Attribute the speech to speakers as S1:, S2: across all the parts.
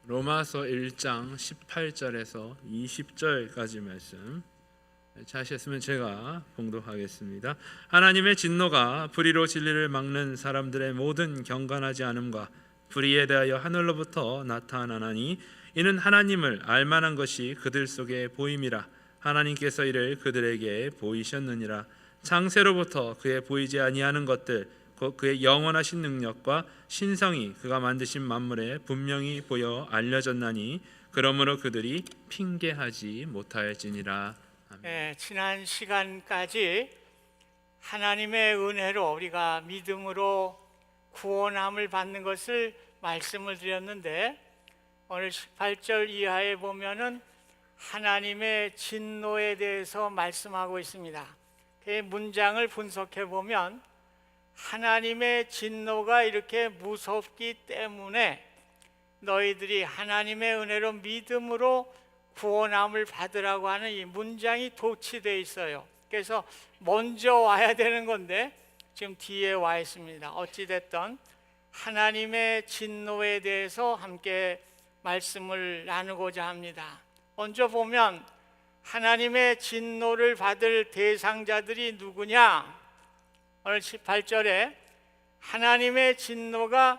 S1: 로마서 1장 18절에서 20절까지 말씀 찾으셨으면 제가 봉독하겠습니다. 하나님의 진노가 불의로 진리를 막는 사람들의 모든 경건하지 않음과 불의에 대하여 하늘로부터 나타나나니 이는 하나님을 알만한 것이 그들 속에 보임이라. 하나님께서 이를 그들에게 보이셨느니라. 창세로부터 그의 보이지 아니하는 것들 곧 그의 영원하신 능력과 신성이 그가 만드신 만물에 분명히 보여 알려졌나니 그러므로 그들이 핑계하지 못하였지니라.
S2: 네, 지난 시간까지 하나님의 은혜로 우리가 믿음으로 구원함을 받는 것을 말씀을 드렸는데, 오늘 18절 이하에 보면은 하나님의 진노에 대해서 말씀하고 있습니다. 그 문장을 분석해 보면 하나님의 진노가 이렇게 무섭기 때문에 너희들이 하나님의 은혜로 믿음으로 구원함을 받으라고 하는 이 문장이 도치되어 있어요. 그래서 먼저 와야 되는 건데 지금 뒤에 와 있습니다. 어찌됐든 하나님의 진노에 대해서 함께 말씀을 나누고자 합니다. 먼저 보면 하나님의 진노를 받을 대상자들이 누구냐? 오늘 18절에 하나님의 진노가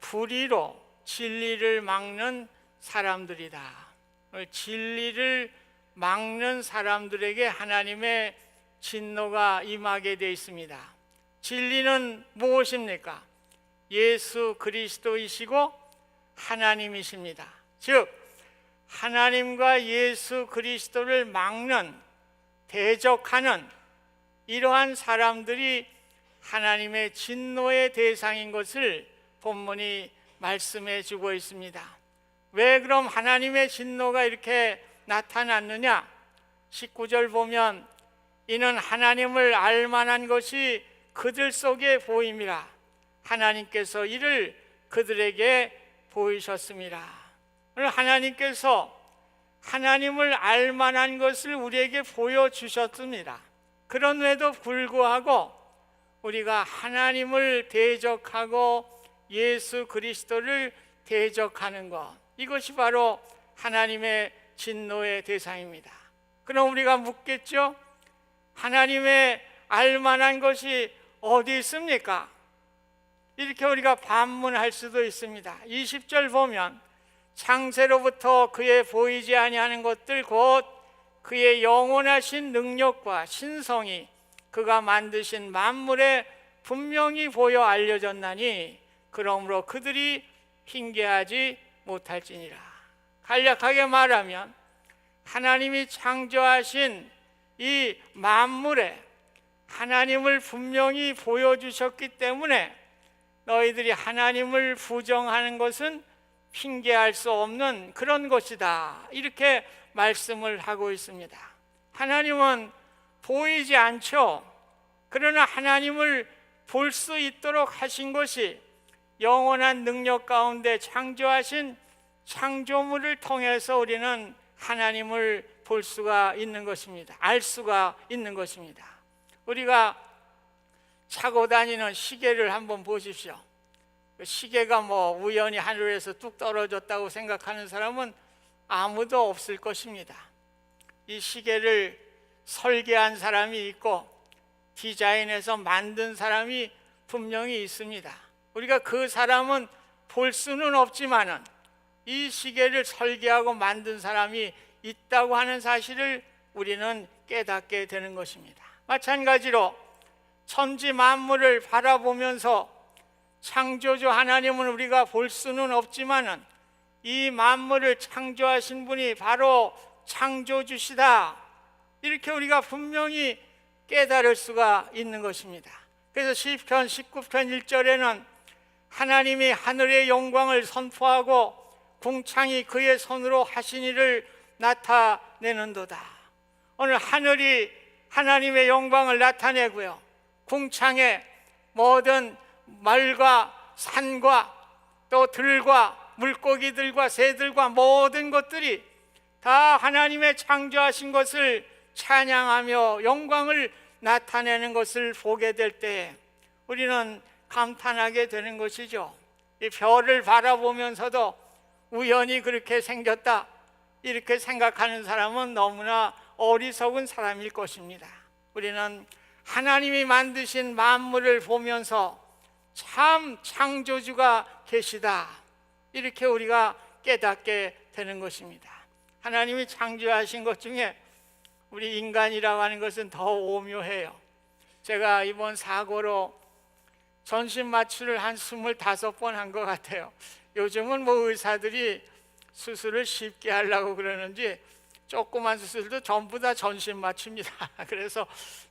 S2: 불의로 진리를 막는 사람들이다. 진리를 막는 사람들에게 하나님의 진노가 임하게 되어 있습니다. 진리는 무엇입니까? 예수 그리스도이시고 하나님이십니다. 즉 하나님과 예수 그리스도를 막는, 대적하는 이러한 사람들이 하나님의 진노의 대상인 것을 본문이 말씀해 주고 있습니다. 왜 그럼 하나님의 진노가 이렇게 나타났느냐? 19절 보면 이는 하나님을 알만한 것이 그들 속에 보임이라. 하나님께서 이를 그들에게 보이셨습니다. 오늘 하나님께서 하나님을 알만한 것을 우리에게 보여주셨습니다. 그런데도 불구하고 우리가 하나님을 대적하고 예수 그리스도를 대적하는 것, 이것이 바로 하나님의 진노의 대상입니다. 그럼 우리가 묻겠죠? 하나님의 알만한 것이 어디 있습니까? 이렇게 우리가 반문할 수도 있습니다. 20절 보면 창세로부터 그의 보이지 아니하는 것들 곧 그의 영원하신 능력과 신성이 그가 만드신 만물에 분명히 보여 알려졌나니 그러므로 그들이 핑계하지 못할지니라. 간략하게 말하면 하나님이 창조하신 이 만물에 하나님을 분명히 보여주셨기 때문에 너희들이 하나님을 부정하는 것은 핑계할 수 없는 그런 것이다, 이렇게 말씀을 하고 있습니다. 하나님은 보이지 않죠. 그러나 하나님을 볼 수 있도록 하신 것이 영원한 능력 가운데 창조하신 창조물을 통해서 우리는 하나님을 볼 수가 있는 것입니다. 알 수가 있는 것입니다. 우리가 차고 다니는 시계를 한번 보십시오. 시계가 우연히 하늘에서 뚝 떨어졌다고 생각하는 사람은 아무도 없을 것입니다. 이 시계를 설계한 사람이 있고 디자인해서 만든 사람이 분명히 있습니다. 우리가 그 사람은 볼 수는 없지만은 이 시계를 설계하고 만든 사람이 있다고 하는 사실을 우리는 깨닫게 되는 것입니다. 마찬가지로 천지 만물을 바라보면서 창조주 하나님은 우리가 볼 수는 없지만은 이 만물을 창조하신 분이 바로 창조주시다, 이렇게 우리가 분명히 깨달을 수가 있는 것입니다. 그래서 시편 19편 1절에는 하나님이 하늘의 영광을 선포하고 궁창이 그의 손으로 하신 일을 나타내는도다. 오늘 하늘이 하나님의 영광을 나타내고요, 궁창에 모든 말과 산과 또 들과 물고기들과 새들과 모든 것들이 다 하나님의 창조하신 것을 찬양하며 영광을 나타내는 것을 보게 될 때 우리는 감탄하게 되는 것이죠. 이 별을 바라보면서도 우연히 그렇게 생겼다 이렇게 생각하는 사람은 너무나 어리석은 사람일 것입니다. 우리는 하나님이 만드신 만물을 보면서 참 창조주가 계시다 이렇게 우리가 깨닫게 되는 것입니다. 하나님이 창조하신 것 중에 우리 인간이라고 하는 것은 더 오묘해요. 제가 이번 사고로 전신 마취를 한 25번 한 것 같아요. 요즘은 뭐 의사들이 수술을 쉽게 하려고 그러는지 조그만 수술도 전부 다 전신 마취입니다. 그래서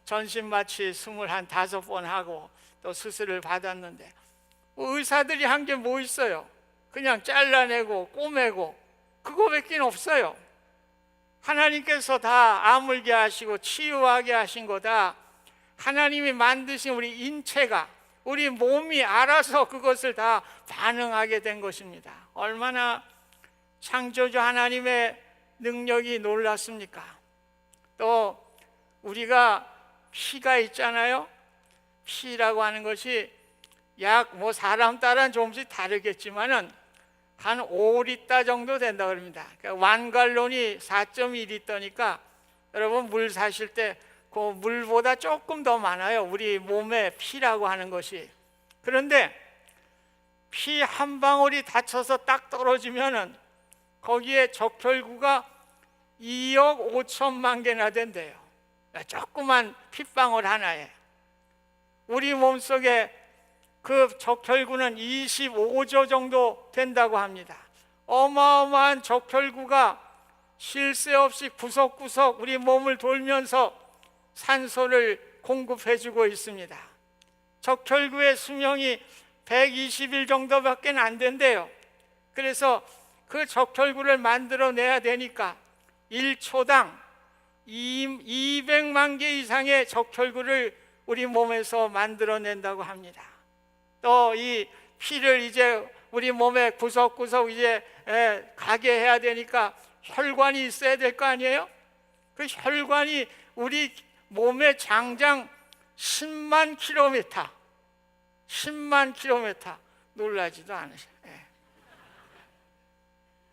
S2: 전신 마취 25번 하고 또 수술을 받았는데 뭐 의사들이 한 게 뭐 있어요? 그냥 잘라내고 꼬매고 그거밖에 없어요. 하나님께서 다 아물게 하시고 치유하게 하신 거다. 하나님이 만드신 우리 인체가 우리 몸이 알아서 그것을 다 반응하게 된 것입니다. 얼마나 창조주 하나님의 능력이 놀랐습니까? 또 우리가 피가 있잖아요. 피라고 하는 것이 약 뭐 사람 따라 조금씩 다르겠지만은 한 5리터 정도 된다고 합니다. 그러니까 완갈론이 4.2리터니까 여러분 물 사실 때 그 물보다 조금 더 많아요. 우리 몸에 피라고 하는 것이. 그런데 피 한 방울이 닫혀서 딱 떨어지면은 거기에 적혈구가 2억 5천만 개나 된대요. 조그만 핏방울 하나에. 우리 몸속에 그 적혈구는 25조 정도 된다고 합니다. 어마어마한 적혈구가 쉴 새 없이 구석구석 우리 몸을 돌면서 산소를 공급해주고 있습니다. 적혈구의 수명이 120일 정도밖에 안 된대요. 그래서 그 적혈구를 만들어내야 되니까 1초당 200만 개 이상의 적혈구를 우리 몸에서 만들어낸다고 합니다. 또 이 피를 이제 우리 몸에 구석구석 이제 가게 해야 되니까 혈관이 있어야 될 거 아니에요? 그 혈관이 우리 몸의 장장 10만 킬로미터 놀라지도 않으세요.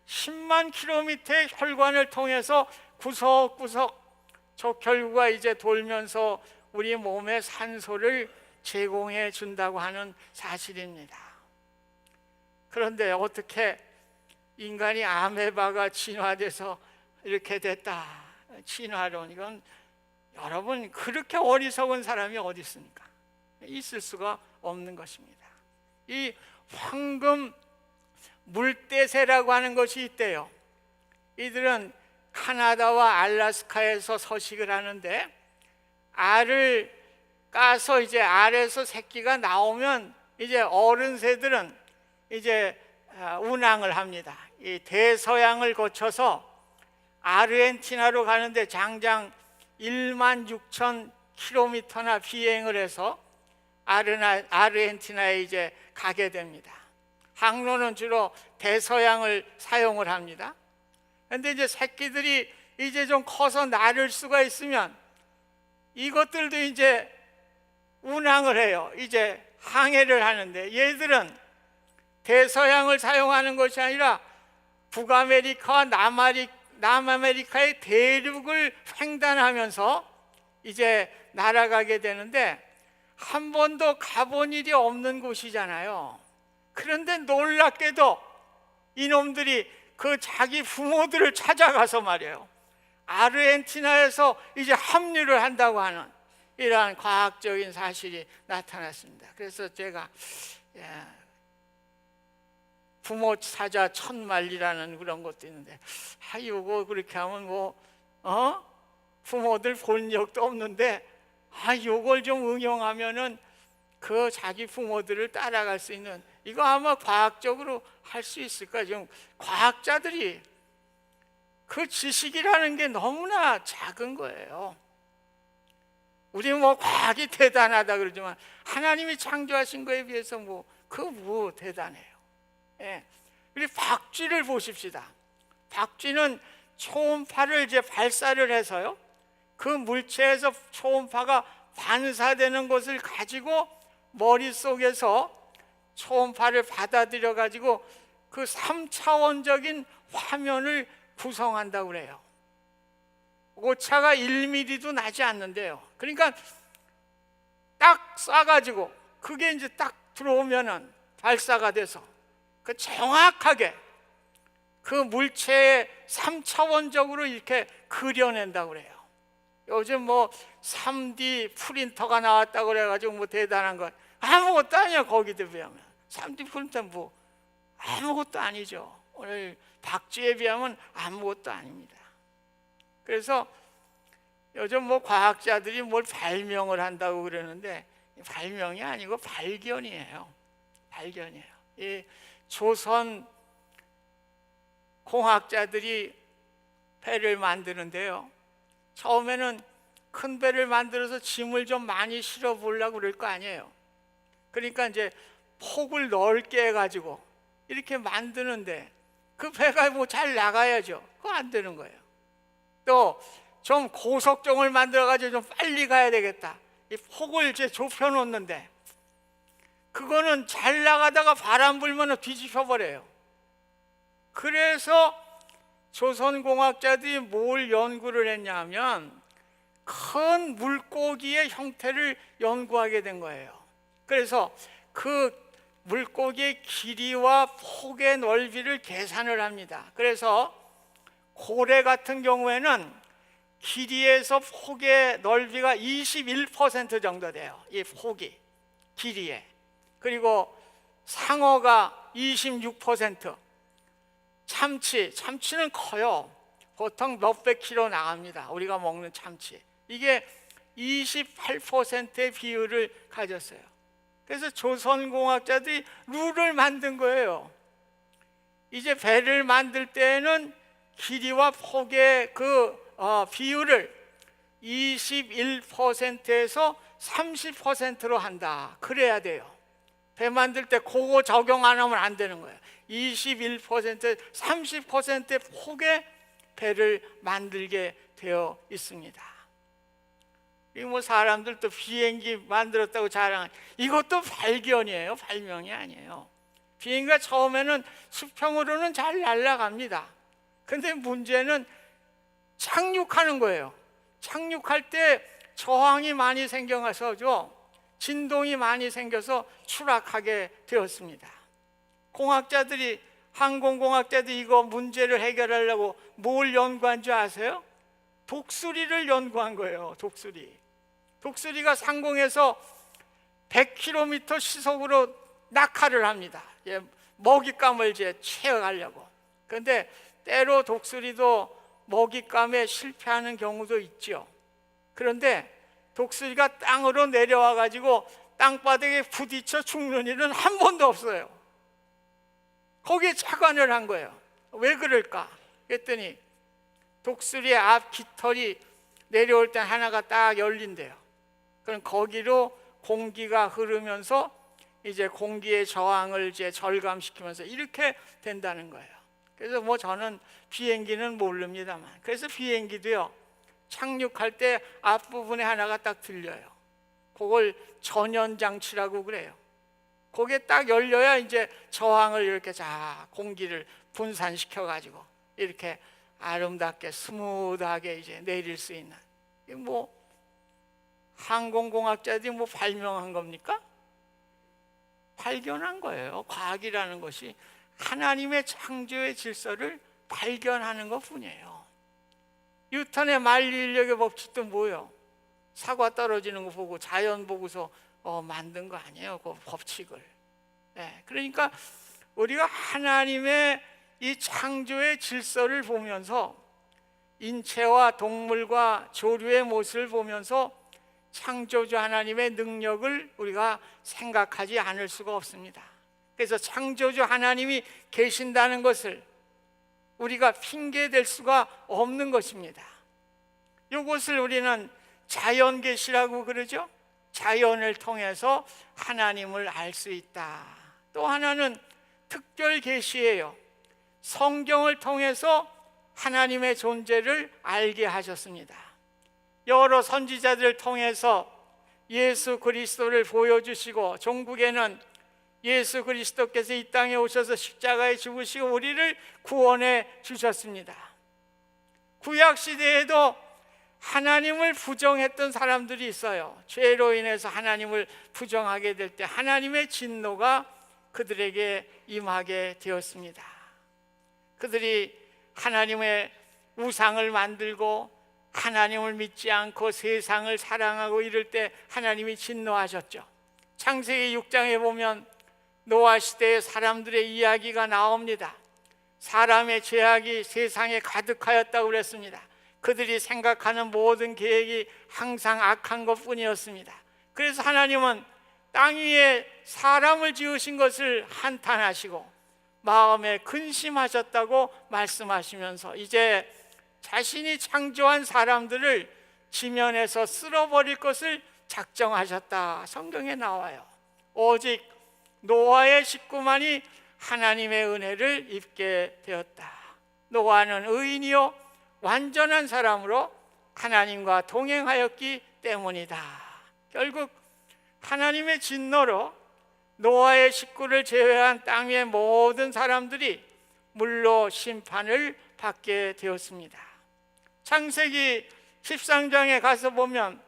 S2: 10만 킬로미터의 혈관을 통해서 구석구석 적혈구가 이제 돌면서 우리 몸에 산소를 제공해 준다고 하는 사실입니다. 그런데 어떻게 인간이 아메바가 진화돼서 이렇게 됐다. 진화론 이건 여러분 그렇게 어리석은 사람이 어디 있습니까? 있을 수가 없는 것입니다. 이 황금 물대새라고 하는 것이 있대요. 이들은 카나다와 알래스카에서 서식을 하는데 알을 까서 이제 알에서 새끼가 나오면 이제 어른 새들은 이제 운항을 합니다. 이 대서양을 거쳐서 아르헨티나로 가는데 장장 1만 6천 킬로미터나 비행을 해서 아르헨티나에 이제 가게 됩니다. 항로는 주로 대서양을 사용을 합니다. 그런데 이제 새끼들이 이제 좀 커서 나를 수가 있으면 이것들도 이제 운항을 해요. 이제 항해를 하는데 얘들은 대서양을 사용하는 것이 아니라 북아메리카와 남아메리카의 대륙을 횡단하면서 이제 날아가게 되는데 한 번도 가본 일이 없는 곳이잖아요. 그런데 놀랍게도 이놈들이 그 자기 부모들을 찾아가서 말이에요. 아르헨티나에서 이제 합류를 한다고 하는 이러한 과학적인 사실이 나타났습니다. 그래서 제가 부모 찾아 천만리라는 그런 것도 있는데 이거 그렇게 하면 부모들 본 적도 없는데 요걸 좀 응용하면은 그 자기 부모들을 따라갈 수 있는 이거 아마 과학적으로 할 수 있을까? 지금 과학자들이 그 지식이라는 게 너무나 작은 거예요. 우리 과학이 대단하다 그러지만 하나님이 창조하신 거에 비해서 뭐 대단해요. 우리 박쥐를 보십시다. 박쥐는 초음파를 이제 발사를 해서요. 그 물체에서 초음파가 반사되는 것을 가지고 머릿속에서 초음파를 받아들여 가지고 그 3차원적인 화면을 구성한다고 그래요. 오차가 1mm도 나지 않는데요. 그러니까 딱 쏴가지고 그게 이제 딱 들어오면은 발사가 돼서 그 정확하게 그 물체에 3차원적으로 이렇게 그려낸다고 그래요. 요즘 뭐 3D 프린터가 나왔다고 그래가지고 뭐 대단한 거 아무것도 아니야. 거기에 비하면 3D 프린터 뭐 아무것도 아니죠. 오늘 박쥐에 비하면 아무것도 아닙니다. 그래서 요즘 뭐 과학자들이 뭘 발명을 한다고 그러는데 발명이 아니고 발견이에요. 발견이에요. 이 조선 공학자들이 배를 만드는데요. 처음에는 큰 배를 만들어서 짐을 좀 많이 실어 보려고 그럴 거 아니에요. 그러니까 이제 폭을 넓게 해가지고 이렇게 만드는데 그 배가 뭐 잘 나가야죠. 그거 안 되는 거예요. 또 좀 고속종을 만들어가지고 좀 빨리 가야 되겠다. 이 폭을 이제 좁혀 놓는데 그거는 잘 나가다가 바람 불면 뒤집혀 버려요. 그래서 조선공학자들이 뭘 연구를 했냐면 큰 물고기의 형태를 연구하게 된 거예요. 그래서 그 물고기의 길이와 폭의 넓이를 계산을 합니다. 그래서 고래 같은 경우에는 길이에서 폭의 넓이가 21% 정도 돼요. 이 폭이 길이에. 그리고 상어가 26%, 참치는 커요. 보통 몇백 킬로 나갑니다. 우리가 먹는 참치. 이게 28%의 비율을 가졌어요. 그래서 조선공학자들이 룰을 만든 거예요. 이제 배를 만들 때는 길이와 폭의 그 비율을 21%에서 30%로 한다. 그래야 돼요. 배 만들 때 그거 적용 안 하면 안 되는 거예요. 21%, 30%의 폭의 배를 만들게 되어 있습니다. 이 뭐 사람들 또 비행기 만들었다고 자랑, 이것도 발견이에요. 발명이 아니에요. 비행기가 처음에는 수평으로는 잘 날아갑니다. 근데 문제는 착륙하는 거예요. 착륙할 때 저항이 많이 생겨서죠. 진동이 많이 생겨서 추락하게 되었습니다. 공학자들이, 항공공학자들이 이거 문제를 해결하려고 뭘 연구한 줄 아세요? 독수리를 연구한 거예요. 독수리가 상공에서 100km 시속으로 낙하를 합니다. 먹잇감을 이제 채워가려고. 그런데 때로 독수리도 먹잇감에 실패하는 경우도 있죠. 그런데 독수리가 땅으로 내려와 가지고 땅바닥에 부딪혀 죽는 일은 한 번도 없어요. 거기에 착안을 한 거예요. 왜 그럴까? 그랬더니 독수리의 앞 깃털이 내려올 때 하나가 딱 열린대요. 그럼 거기로 공기가 흐르면서 이제 공기의 저항을 이제 절감시키면서 이렇게 된다는 거예요. 그래서 뭐 저는 비행기는 모릅니다만, 그래서 비행기도요, 착륙할 때 앞부분에 하나가 딱 들려요. 그걸 전연장치라고 그래요. 그게 딱 열려야 이제 저항을 이렇게 자 공기를 분산시켜 가지고 이렇게 아름답게 스무드하게 이제 내릴 수 있는, 뭐 항공공학자들이 뭐 발명한 겁니까? 발견한 거예요. 과학이라는 것이 하나님의 창조의 질서를 발견하는 것뿐이에요. 뉴턴의 만리인력의 법칙도 뭐예요? 사과 떨어지는 거 보고 자연 보고서 만든 거 아니에요, 그 법칙을. 네, 그러니까 우리가 하나님의 이 창조의 질서를 보면서 인체와 동물과 조류의 모습을 보면서 창조주 하나님의 능력을 우리가 생각하지 않을 수가 없습니다. 그래서 창조주 하나님이 계신다는 것을 우리가 핑계댈 수가 없는 것입니다. 이것을 우리는 자연계시라고 그러죠. 자연을 통해서 하나님을 알 수 있다. 또 하나는 특별계시예요. 성경을 통해서 하나님의 존재를 알게 하셨습니다. 여러 선지자들을 통해서 예수 그리스도를 보여주시고, 종국에는 예수 그리스도께서 이 땅에 오셔서 십자가에 죽으시고 우리를 구원해 주셨습니다. 구약 시대에도 하나님을 부정했던 사람들이 있어요. 죄로 인해서 하나님을 부정하게 될 때 하나님의 진노가 그들에게 임하게 되었습니다. 그들이 하나님의 우상을 만들고 하나님을 믿지 않고 세상을 사랑하고 이럴 때 하나님이 진노하셨죠. 창세기 6장에 보면 노아 시대의 사람들의 이야기가 나옵니다. 사람의 죄악이 세상에 가득하였다고 그랬습니다. 그들이 생각하는 모든 계획이 항상 악한 것뿐이었습니다. 그래서 하나님은 땅 위에 사람을 지으신 것을 한탄하시고 마음에 근심하셨다고 말씀하시면서 이제 자신이 창조한 사람들을 지면에서 쓸어버릴 것을 작정하셨다. 성경에 나와요. 오직 노아의 식구만이 하나님의 은혜를 입게 되었다. 노아는 의인이요 완전한 사람으로 하나님과 동행하였기 때문이다. 결국 하나님의 진노로 노아의 식구를 제외한 땅 위의 모든 사람들이 물로 심판을 받게 되었습니다. 창세기 13장에 가서 보면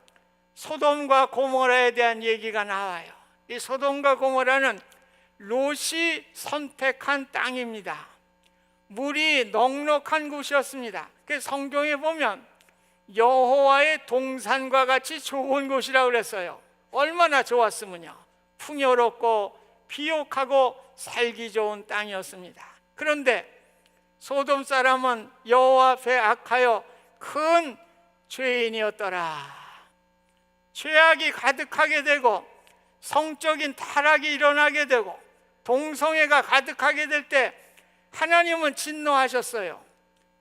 S2: 소돔과 고모라에 대한 얘기가 나와요. 이 소돔과 고모라는 롯이 선택한 땅입니다. 물이 넉넉한 곳이었습니다. 그래서 성경에 보면 여호와의 동산과 같이 좋은 곳이라고 그랬어요. 얼마나 좋았으면요, 풍요롭고 비옥하고 살기 좋은 땅이었습니다. 그런데 소돔 사람은 여호와 앞에 악하여 큰 죄인이었더라. 죄악이 가득하게 되고 성적인 타락이 일어나게 되고 동성애가 가득하게 될 때 하나님은 진노하셨어요.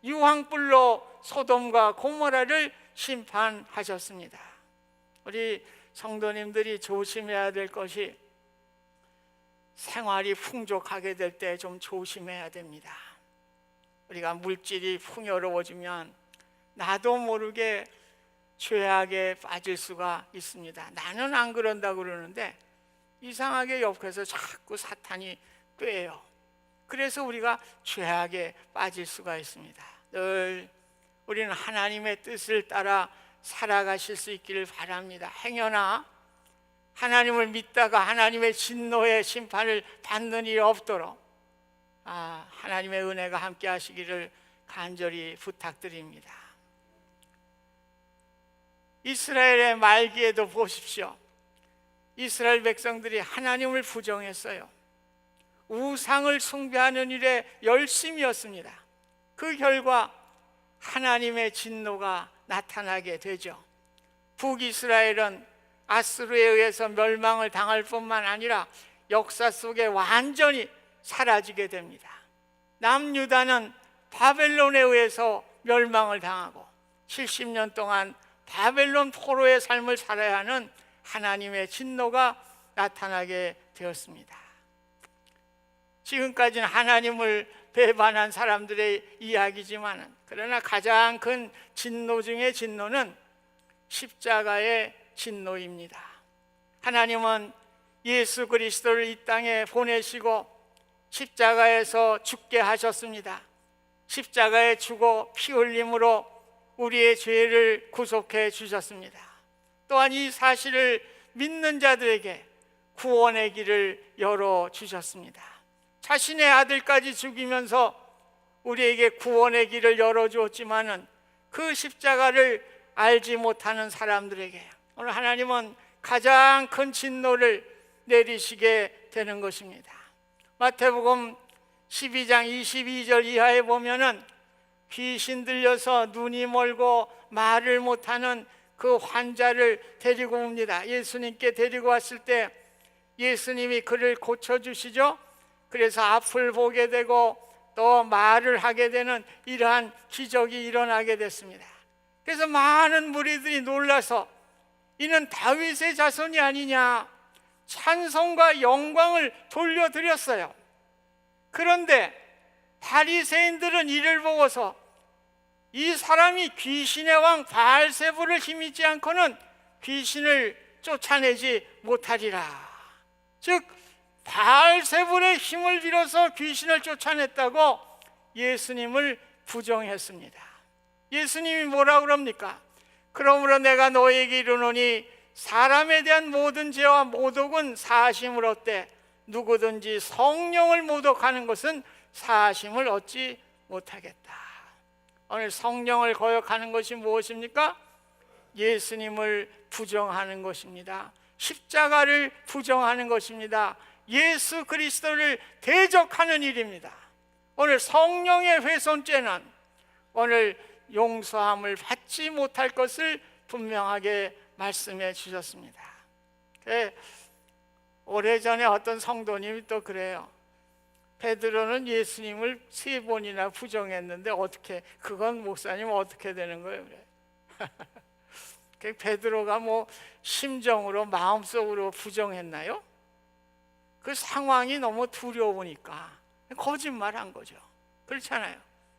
S2: 유황불로 소돔과 고모라를 심판하셨습니다. 우리 성도님들이 조심해야 될 것이 생활이 풍족하게 될 때 좀 조심해야 됩니다. 우리가 물질이 풍요로워지면 나도 모르게 죄악에 빠질 수가 있습니다. 나는 안 그런다고 그러는데 이상하게 옆에서 자꾸 사탄이 꾀요. 그래서 우리가 죄악에 빠질 수가 있습니다. 늘 우리는 하나님의 뜻을 따라 살아가실 수 있기를 바랍니다. 행여나 하나님을 믿다가 하나님의 진노의 심판을 받는 일이 없도록 하나님의 은혜가 함께 하시기를 간절히 부탁드립니다. 이스라엘의 말기에도 보십시오. 이스라엘 백성들이 하나님을 부정했어요. 우상을 숭배하는 일에 열심이었습니다. 그 결과 하나님의 진노가 나타나게 되죠. 북이스라엘은 아수르에 의해서 멸망을 당할 뿐만 아니라 역사 속에 완전히 사라지게 됩니다. 남유다는 바벨론에 의해서 멸망을 당하고 70년 동안 바벨론 포로의 삶을 살아야 하는 하나님의 진노가 나타나게 되었습니다. 지금까지는 하나님을 배반한 사람들의 이야기지만 그러나 가장 큰 진노 중의 진노는 십자가의 진노입니다. 하나님은 예수 그리스도를 이 땅에 보내시고 십자가에서 죽게 하셨습니다. 십자가에 죽어 피 흘림으로 우리의 죄를 구속해 주셨습니다. 또한 이 사실을 믿는 자들에게 구원의 길을 열어주셨습니다. 자신의 아들까지 죽이면서 우리에게 구원의 길을 열어주었지만은 그 십자가를 알지 못하는 사람들에게 오늘 하나님은 가장 큰 진노를 내리시게 되는 것입니다. 마태복음 12장 22절 이하에 보면은 귀신 들려서 눈이 멀고 말을 못하는 그 환자를 데리고 옵니다. 예수님께 데리고 왔을 때 예수님이 그를 고쳐주시죠. 그래서 앞을 보게 되고 또 말을 하게 되는 이러한 기적이 일어나게 됐습니다. 그래서 많은 무리들이 놀라서 이는 다윗의 자손이 아니냐 찬송과 영광을 돌려드렸어요. 그런데 바리새인들은 이를 보고서 이 사람이 귀신의 왕 바알세불을 힘입지 않고는 귀신을 쫓아내지 못하리라. 즉 바알세불의 힘을 빌어서 귀신을 쫓아냈다고 예수님을 부정했습니다. 예수님이 뭐라 그럽니까? 그러므로 내가 너에게 이르노니 사람에 대한 모든 죄와 모독은 사하심을 얻되 누구든지 성령을 모독하는 것은 사하심을 얻지 못하겠다. 오늘 성령을 거역하는 것이 무엇입니까? 예수님을 부정하는 것입니다. 십자가를 부정하는 것입니다. 예수 그리스도를 대적하는 일입니다. 오늘 성령의 훼손죄는 오늘 용서함을 받지 못할 것을 분명하게 말씀해 주셨습니다. 오래전에 어떤 성도님이 또 그래요. 베드로는 예수님을 3번이나 부정했는데 어떻게, 그건 목사님 어떻게 되는 거예요? 그래. 베드로가 뭐 심정으로 마음속으로 부정했나요? 그 상황이 너무 두려우니까 거짓말한 거죠. 그렇잖아요.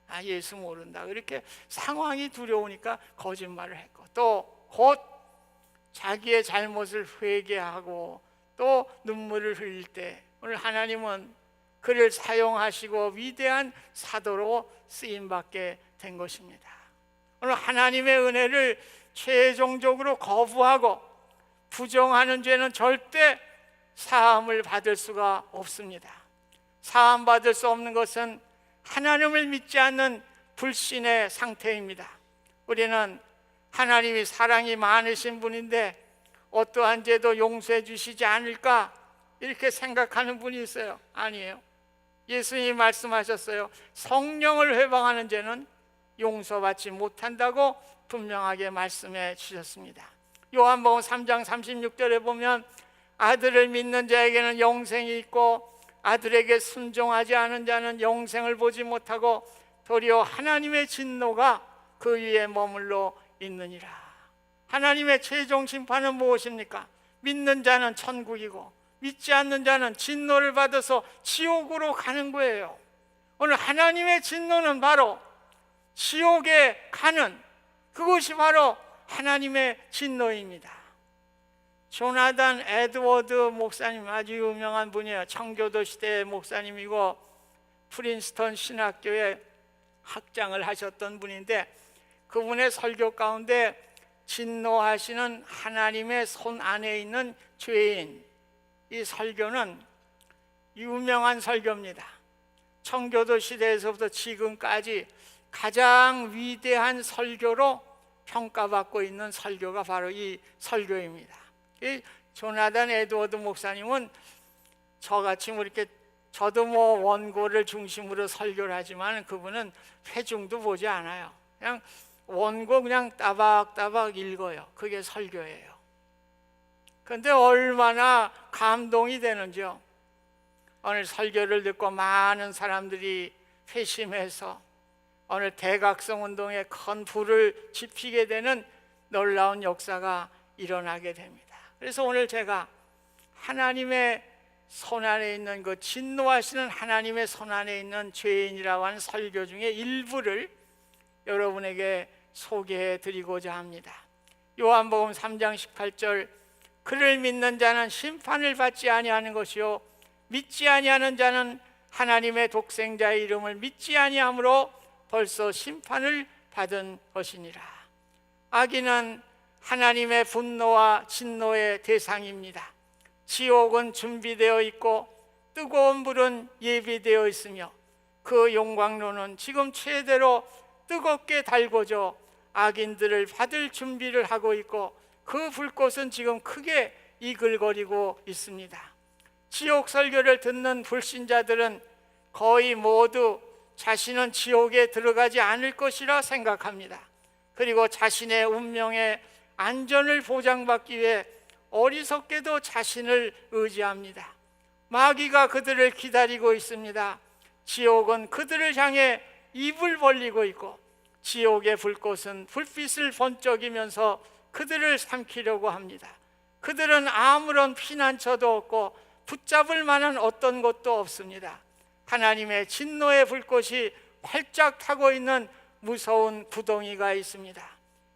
S2: 아, 예수 모른다. 이렇게 상황이 두려우니까 거짓말을 했고, 또 곧 자기의 잘못을 회개하고 또 눈물을 흘릴 때 오늘 하나님은 그를 사용하시고 위대한 사도로 쓰임받게 된 것입니다. 오늘 하나님의 은혜를 최종적으로 거부하고 부정하는 죄는 절대 사함을 받을 수가 없습니다. 사함 받을 수 없는 것은 하나님을 믿지 않는 불신의 상태입니다. 우리는 하나님이 사랑이 많으신 분인데 어떠한 죄도 용서해 주시지 않을까 이렇게 생각하는 분이 있어요. 아니에요. 예수님이 말씀하셨어요. 성령을 회방하는 죄는 용서받지 못한다고 분명하게 말씀해 주셨습니다. 요한복음 3장 36절에 보면 아들을 믿는 자에게는 영생이 있고 아들에게 순종하지 않은 자는 영생을 보지 못하고 도리어 하나님의 진노가 그 위에 머물러 있느니라. 하나님의 최종 심판은 무엇입니까? 믿는 자는 천국이고 믿지 않는 자는 진노를 받아서 지옥으로 가는 거예요. 오늘 하나님의 진노는 바로 지옥에 가는, 그것이 바로 하나님의 진노입니다. 조나단 에드워드 목사님, 아주 유명한 분이에요. 청교도 시대의 목사님이고 프린스턴 신학교에 학장을 하셨던 분인데, 그분의 설교 가운데 진노하시는 하나님의 손 안에 있는 죄인, 이 설교는 유명한 설교입니다. 청교도 시대에서부터 지금까지 가장 위대한 설교로 평가받고 있는 설교가 바로 이 설교입니다. 이 조나단 에드워드 목사님은 저같이 뭐 이렇게, 저도 뭐 원고를 중심으로 설교를 하지만 그분은 회중도 보지 않아요. 그냥 원고 그냥 따박따박 읽어요. 그게 설교예요. 그런데 얼마나 감동이 되는지요. 오늘 설교를 듣고 많은 사람들이 회심해서 오늘 대각성 운동에 큰 불을 지피게 되는 놀라운 역사가 일어나게 됩니다. 그래서 오늘 제가 하나님의 손 안에 있는 그 진노하시는 하나님의 손 안에 있는 죄인이라고 하는 설교 중에 일부를 여러분에게 소개해 드리고자 합니다. 요한복음 3장 18절, 그를 믿는 자는 심판을 받지 아니하는 것이요 믿지 아니하는 자는 하나님의 독생자의 이름을 믿지 아니하므로 벌써 심판을 받은 것이니라. 악인은 하나님의 분노와 진노의 대상입니다. 지옥은 준비되어 있고 뜨거운 불은 예비되어 있으며 그 용광로는 지금 최대로 뜨겁게 달궈져 악인들을 받을 준비를 하고 있고 그 불꽃은 지금 크게 이글거리고 있습니다. 지옥 설교를 듣는 불신자들은 거의 모두 자신은 지옥에 들어가지 않을 것이라 생각합니다. 그리고 자신의 운명의 안전을 보장받기 위해 어리석게도 자신을 의지합니다. 마귀가 그들을 기다리고 있습니다. 지옥은 그들을 향해 입을 벌리고 있고 지옥의 불꽃은 불빛을 번쩍이면서 그들을 삼키려고 합니다. 그들은 아무런 피난처도 없고 붙잡을 만한 어떤 것도 없습니다. 하나님의 진노의 불꽃이 활짝 타고 있는 무서운 구덩이가 있습니다.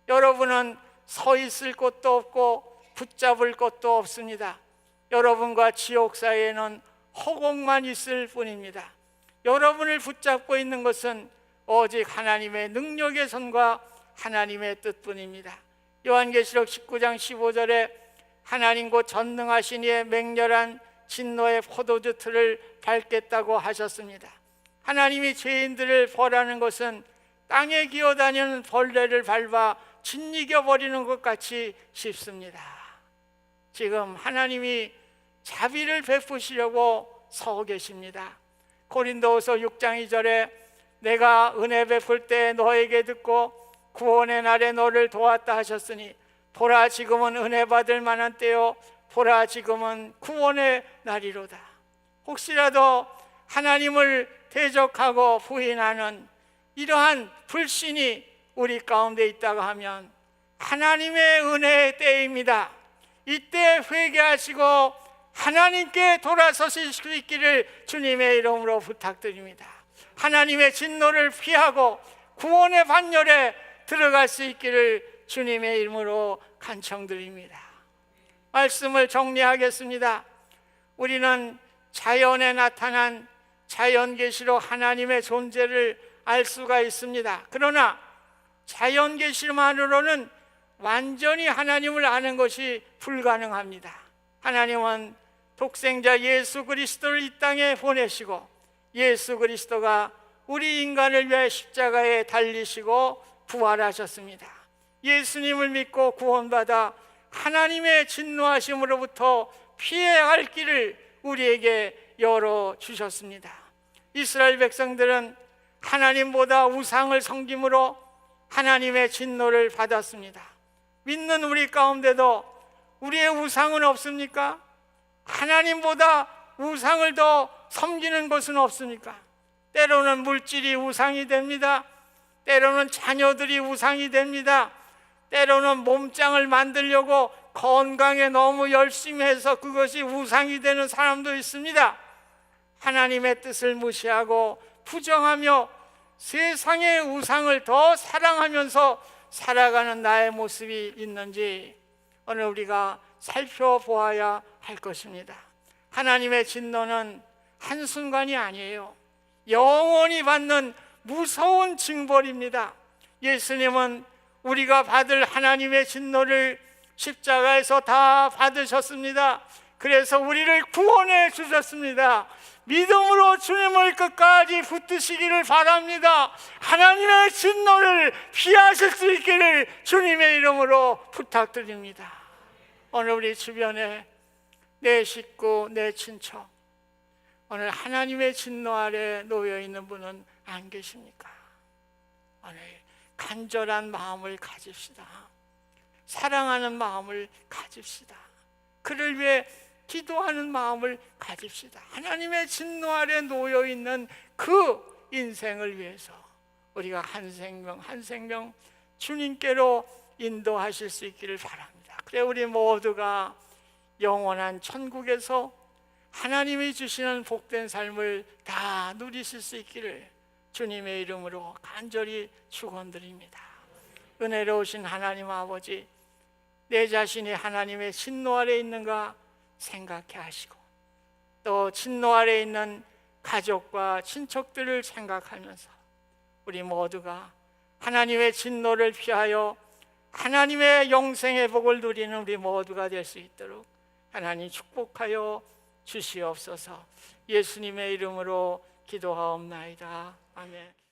S2: 여러분은 서 있을 곳도 없고 붙잡을 곳도 없습니다. 여러분과 지옥 사이에는 허공만 있을 뿐입니다. 여러분을 붙잡고 있는 것은 오직 하나님의 능력의 손과 하나님의 뜻뿐입니다. 요한계시록 19장 15절에 하나님 곧 전능하신 이의 맹렬한 진노의 포도주 틀을 밟겠다고 하셨습니다. 하나님이 죄인들을 벌하는 것은 땅에 기어다니는 벌레를 밟아 짓이겨버리는 것 같이 쉽습니다. 지금 하나님이 자비를 베푸시려고 서 계십니다. 고린도후서 6장 2절에 내가 은혜 베풀 때 너에게 듣고 구원의 날에 너를 도왔다 하셨으니 보라 지금은 은혜 받을 만한 때요 보라 지금은 구원의 날이로다. 혹시라도 하나님을 대적하고 부인하는 이러한 불신이 우리 가운데 있다고 하면 하나님의 은혜의 때입니다. 이때 회개하시고 하나님께 돌아서실 수 있기를 주님의 이름으로 부탁드립니다. 하나님의 진노를 피하고 구원의 반열에 들어갈 수 있기를 주님의 이름으로 간청드립니다. 말씀을 정리하겠습니다. 우리는 자연에 나타난 자연계시로 하나님의 존재를 알 수가 있습니다. 그러나 자연계시만으로는 완전히 하나님을 아는 것이 불가능합니다. 하나님은 독생자 예수 그리스도를 이 땅에 보내시고 예수 그리스도가 우리 인간을 위해 십자가에 달리시고 부활하셨습니다. 예수님을 믿고 구원받아 하나님의 진노하심으로부터 피해야 할 길을 우리에게 열어주셨습니다. 이스라엘 백성들은 하나님보다 우상을 섬김으로 하나님의 진노를 받았습니다. 믿는 우리 가운데도 우리의 우상은 없습니까? 하나님보다 우상을 더 섬기는 것은 없습니까? 때로는 물질이 우상이 됩니다. 때로는 자녀들이 우상이 됩니다. 때로는 몸짱을 만들려고 건강에 너무 열심히 해서 그것이 우상이 되는 사람도 있습니다. 하나님의 뜻을 무시하고 부정하며 세상의 우상을 더 사랑하면서 살아가는 나의 모습이 있는지 오늘 우리가 살펴보아야 할 것입니다. 하나님의 진노는 한순간이 아니에요. 영원히 받는 무서운 징벌입니다. 예수님은 우리가 받을 하나님의 진노를 십자가에서 다 받으셨습니다. 그래서 우리를 구원해 주셨습니다. 믿음으로 주님을 끝까지 붙드시기를 바랍니다. 하나님의 진노를 피하실 수 있기를 주님의 이름으로 부탁드립니다. 오늘 우리 주변에 내 식구, 내 친척, 오늘 하나님의 진노 아래 놓여 있는 분은 안 계십니까? 오늘 간절한 마음을 가집시다. 사랑하는 마음을 가집시다. 그를 위해 기도하는 마음을 가집시다. 하나님의 진노 아래 놓여 있는 그 인생을 위해서 우리가 한 생명 한 생명 주님께로 인도하실 수 있기를 바랍니다. 그래 우리 모두가 영원한 천국에서 하나님이 주시는 복된 삶을 다 누리실 수 있기를 주님의 이름으로 간절히 축원드립니다. 은혜로우신 하나님 아버지, 내 자신이 하나님의 진노 아래 있는가 생각해 하시고 또 진노 아래 있는 가족과 친척들을 생각하면서 우리 모두가 하나님의 진노를 피하여 하나님의 영생의 복을 누리는 우리 모두가 될 수 있도록 하나님 축복하여 주시옵소서. 예수님의 이름으로 기도하옵나이다. 아멘.